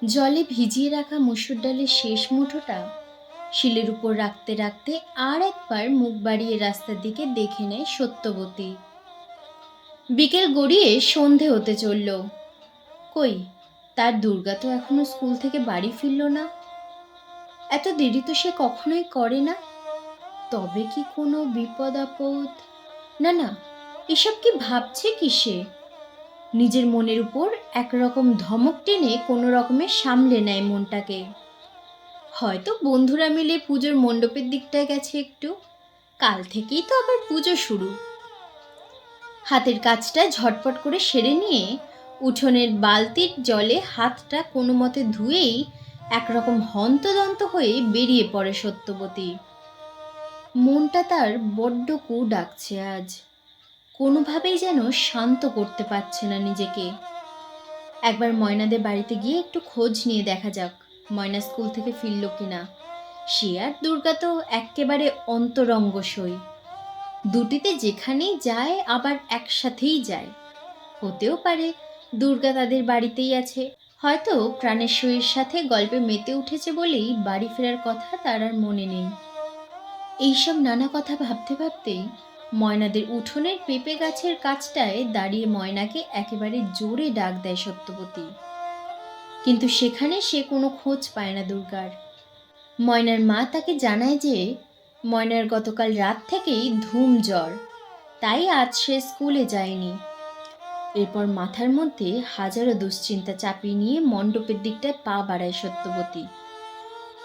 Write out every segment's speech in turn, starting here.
জলে ভিজিয়ে রাখা মসুর ডালের শেষ মুঠোটা শিলের উপর রাখতে রাখতে আর একবার মুখ বাড়িয়ে রাস্তার দিকে দেখে নেয় সত্যবতী। বিকেল গড়িয়ে সন্ধে হতে চলল। কই, তার দুর্গা তো এখনো স্কুল থেকে বাড়ি ফিরল না। এত দেরি তো সে কখনোই করে না। তবে কি কোনো বিপদ আপদ? না না, এসব কি ভাবছে কি সে? নিজের মনের উপর একরকম ধমক টেনে কোনো রকমে সামলে নেয় মনটাকে। হয়তো বন্ধুরা মিলে পুজোর মণ্ডপের দিকটায় গেছে একটু। কাল থেকেই তো আবার পুজো শুরু। হাতের কাজটা ঝটপট করে সেরে নিয়ে উঠোনের বালতির জলে হাতটা কোনো মতে ধুয়েই একরকম হন্তদন্ত হয়ে বেরিয়ে পড়ে সত্যবতী। মনটা তার বড্ড কু ডাকছে আজ। কোনোভাবেই যেন শান্ত করতে পারছে না নিজেকে। একবার ময়নাদের বাড়িতে গিয়ে একটু খোঁজ নিয়ে দেখা যাক ময়না স্কুল থেকে ফিরল কিনা। সে আর দুর্গা তো এক্কেবারে অন্তরঙ্গসই। দুটিতে যেখানেই যায় আবার একসাথেই যায়। হতেও পারে দুর্গা তাদের বাড়িতেই আছে, হয়তো প্রাণেশ্বরীর সাথে গল্পে মেতে উঠেছে বলেই বাড়ি ফেরার কথা তার আর মনে নেই। এইসব নানা কথা ভাবতে ভাবতেই ময়নাদের উঠোনের পেঁপে গাছের কাছটায় দাঁড়িয়ে ময়নাকে একেবারে জোরে ডাক দেয় সত্যবতী। কিন্তু সেখানে সে কোনো খোঁজ পায় না দুর্গার। ময়নার মা তাকে জানায় যে ময়নার গতকাল রাত থেকেই ধুম জ্বর, তাই আজ সে স্কুলে যায়নি। এরপর মাথার মধ্যে হাজারো দুশ্চিন্তা চাপিয়ে নিয়ে মণ্ডপের দিকটায় পা বাড়ায় সত্যবতী।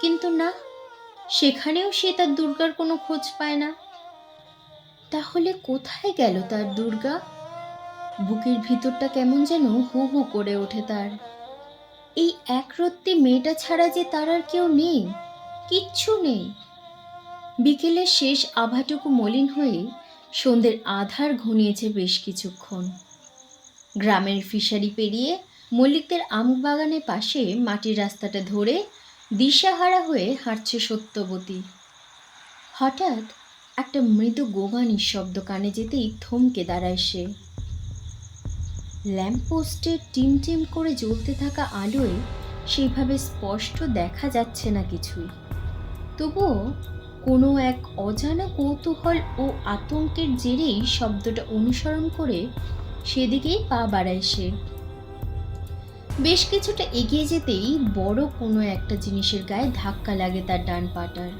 কিন্তু না, সেখানেও সে তার দুর্গার কোনো খোঁজ পায় না। তাহলে কোথায় গেল তার দুর্গা? বুকের ভিতরটা কেমন যেন হু হু করে ওঠে তার। এই একরত্তি মেয়েটা ছাড়া যে তার আর কেউ নেই, কিচ্ছু নেই। বিকেলের শেষ আভাটুকু মলিন হয়ে সন্ধ্যের আধার ঘনিয়েছে বেশ কিছুক্ষণ। গ্রামের ফিশারি পেরিয়ে মল্লিকদের আম বাগানের পাশে মাটির রাস্তাটা ধরে দিশাহারা হয়ে হাঁটছে সত্যবতী। হঠাৎ একটা মৃদু গোগানির শব্দ কানে যেতেই থমকে দাঁড়ায় সে। ল্যাম্পপোস্টে টিমটিম করে জ্বলতে থাকা আলোয় সেইভাবে স্পষ্ট দেখা যাচ্ছে না কিছুই। তবুও কোনো এক অজানা কৌতূহল ও আতঙ্কের জেরেই শব্দটা অনুসরণ করে সেদিকেই পা বাড়ায় সে। বেশ কিছুটা এগিয়ে যেতেই বড় কোনো একটা জিনিসের গায়ে ধাক্কা লাগে তার ডান পাটার।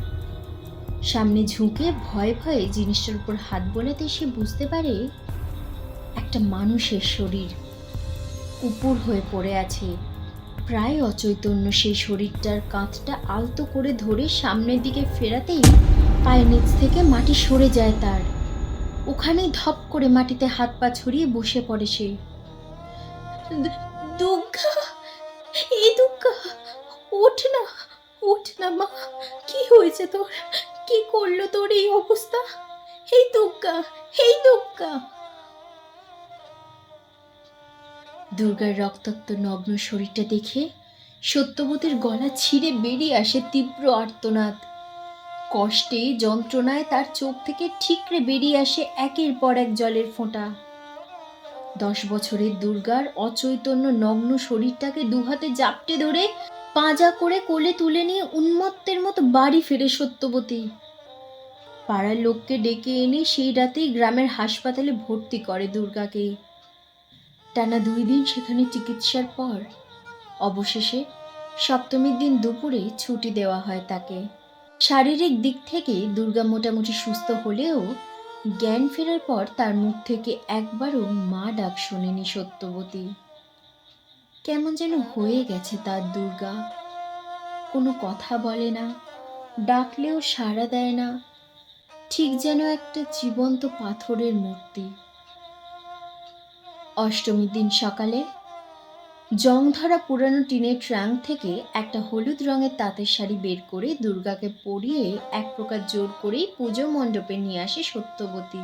সামনে ঝুঁকে ভয়ে ভয়ে জিনিসটার উপর হাত বোলাতে সে বুঝতে পারে একটা মানুষের শরীর উপুর হয়ে পড়ে আছে। প্রায় অচৈতন্য সেই শরীরটার কাঁধটা আলতো করে ধরে সামনের দিকে ফেরাতেই পায়ের নিচ থেকে মাটি সরে যায় তার। ওখানেই ধপ করে মাটিতে হাত পা ছড়িয়ে বসে পড়ে সে। দুর্গা, এই দুর্গা, ওঠ না, ওঠ না মা, কি হয়েছে তোর? কি করলো তোর এই অবস্থা? এই দুর্গা, এই দুর্গা। দুর্গার রক্তাক্ত নগ্ন শরীরটা দেখে সত্যবতীর গলা ছিঁড়ে বেরিয়ে আসে তীব্র আর্তনাদ। কষ্টে যন্ত্রণায় তার চোখ থেকে ঠিকরে বেরিয়ে আসে একের পর এক জলের ফোঁটা। 10 বছরের দুর্গার অচৈতন্য নগ্ন শরীরটাকে দুহাতে জাপটে ধরে পাঁজা করে কোলে তুলে নিয়ে উন্মত্তের মতো বাড়ি ফেরে সত্যবতী। পাড়ার লোককে ডেকে এনে সেই রাতেই গ্রামের হাসপাতালে ভর্তি করে দুর্গাকে। টানা 2 দিন সেখানে চিকিৎসার পর অবশেষে সপ্তমীর দিন দুপুরে ছুটি দেওয়া হয় তাকে। শারীরিক দিক থেকে দুর্গা মোটামুটি সুস্থ হলেও জ্ঞান ফেরার পর তার মুখ থেকে একবারও মা ডাক শোনেনি সত্যবতী। কেমন যেন হয়ে গেছে তার দুর্গা। কোনো কথা বলে না, ডাকলেও সাড়া দেয় না, ঠিক যেন একটা জীবন্ত পাথরের মূর্তি। অষ্টমীর দিন সকালে জং ধরা পুরানো টিনের ট্রাঙ্ক থেকে একটা হলুদ রঙের তাঁতের শাড়ি বের করে দুর্গাকে পরিয়ে এক প্রকার জোর করেই পুজো মণ্ডপে নিয়ে আসে সত্যবতী।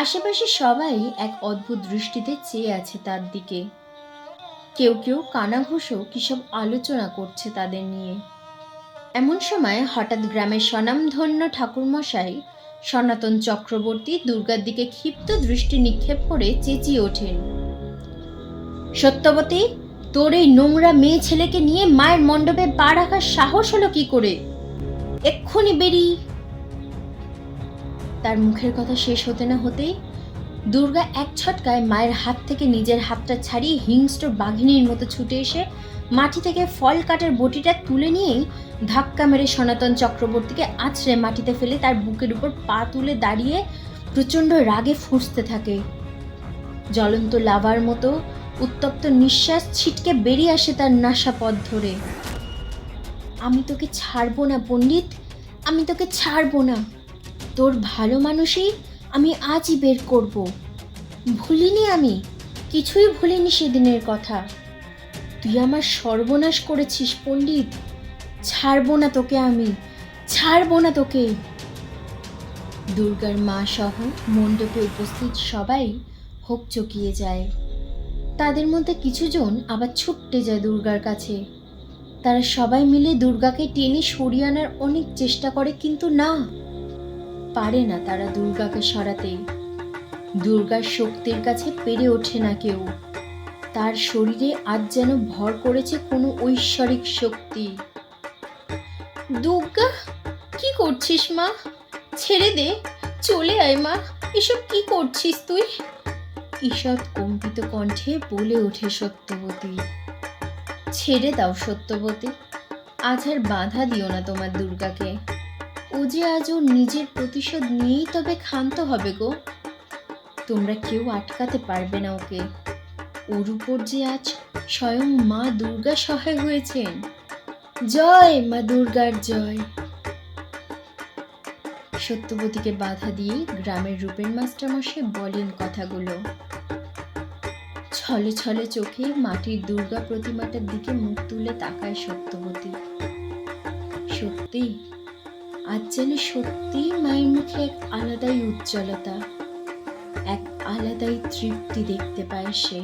আশেপাশে সবাই এক অদ্ভুত দৃষ্টিতে চেয়ে আছে তার দিকে। কেউ কেউ কানাঘুষো কিসব আলোচনা করছে তাদের নিয়ে। এমন সময় হঠাৎ গ্রামের স্বনামধন্য ঠাকুরমশাই সনাতন চক্রবর্তী দুর্গার দিকে ক্ষিপ্ত দৃষ্টি নিক্ষেপ করে চেঁচিয়ে ওঠেন, সত্যবতী, তোর এই নোংরা মেয়ে ছেলেকে নিয়ে মায়ের মণ্ডপে পা রাখার সাহস হলো কি করে? এক্ষুনি বেরি। তার মুখের কথা শেষ হতে না হতেই দুর্গা এক ছটকায় মায়ের হাত থেকে নিজের হাতটা ছাড়িয়ে হিংস্র বাঘিনীর মতো ছুটে এসে মাটি থেকে ফল কাটার বটিটা তুলে নিয়েই ধাক্কা মেরে সনাতন চক্রবর্তীকে আছড়ে মাটিতে ফেলে তার বুকের উপর পা তুলে দাঁড়িয়ে প্রচণ্ড রাগে ফুঁসতে থাকে। জ্বলন্ত লাভার মতো উত্তপ্ত নিঃশ্বাস ছিটকে বেরিয়ে আসে তার নাসা পথ ধরে। আমি তোকে ছাড়বো না পণ্ডিত, আমি তোকে ছাড়বো না। তোর ভালো মানুষই আমি আজই বের করব। ভুলিনি, আমি কিছুই ভুলিনি সেদিনের কথা। তুই আমার সর্বনাশ করেছিস পণ্ডিত, ছাড়বো না তোকে, আমি ছাড়বো না তোকে। দুর্গার মা সহ মণ্ডপে উপস্থিত সবাই হকচকিয়ে যায়। তাদের মধ্যে কিছুজন আবার ছুটতে যায় দুর্গার কাছে। তারা সবাই মিলে দুর্গাকে টেনে সরিয়ে আনার অনেক চেষ্টা করে, কিন্তু না, পারে না তারা দুর্গাকে সরাতে। দুর্গার শক্তির কাছে পেরে ওঠে না কেউ। তার শরীরে আজ যেন ভর করেছে কোনো ঐশ্বরিক শক্তি। দুর্গা, কি করছিস মা? ছেড়ে দে, চলে আয় মা, এসব কি করছিস তুই? ঈষৎ কম্পিত কণ্ঠে বলে ওঠে সত্যবতী। ছেড়ে দাও সত্যবতী, আজ আর বাধা দিও না তোমার দুর্গাকে। ও যে আজ ওর নিজের প্রতিশোধ নিয়েই তবে ক্ষান্ত হবে গো। তোমরা কেউ আটকাতে পারবে না ওকে। ওর উপর যে আজ স্বয়ং মা দুর্গা সহায় হয়েছেন। জয় মা দুর্গার জয়। সত্যবতীকে বাধা দিয়ে গ্রামের রূপেন মাস্টারমশাই বলেন কথাগুলো। ছলে ছলে চোখে মাটির দুর্গা প্রতিমাটার দিকে মুখ তুলে তাকায় সত্যবতী। সত্যি আজ যেন সত্যি মায়ের মুখে এক আলাদাই উজ্জ্বলতা, এক আলাদাই তৃপ্তি দেখতে পায় সে।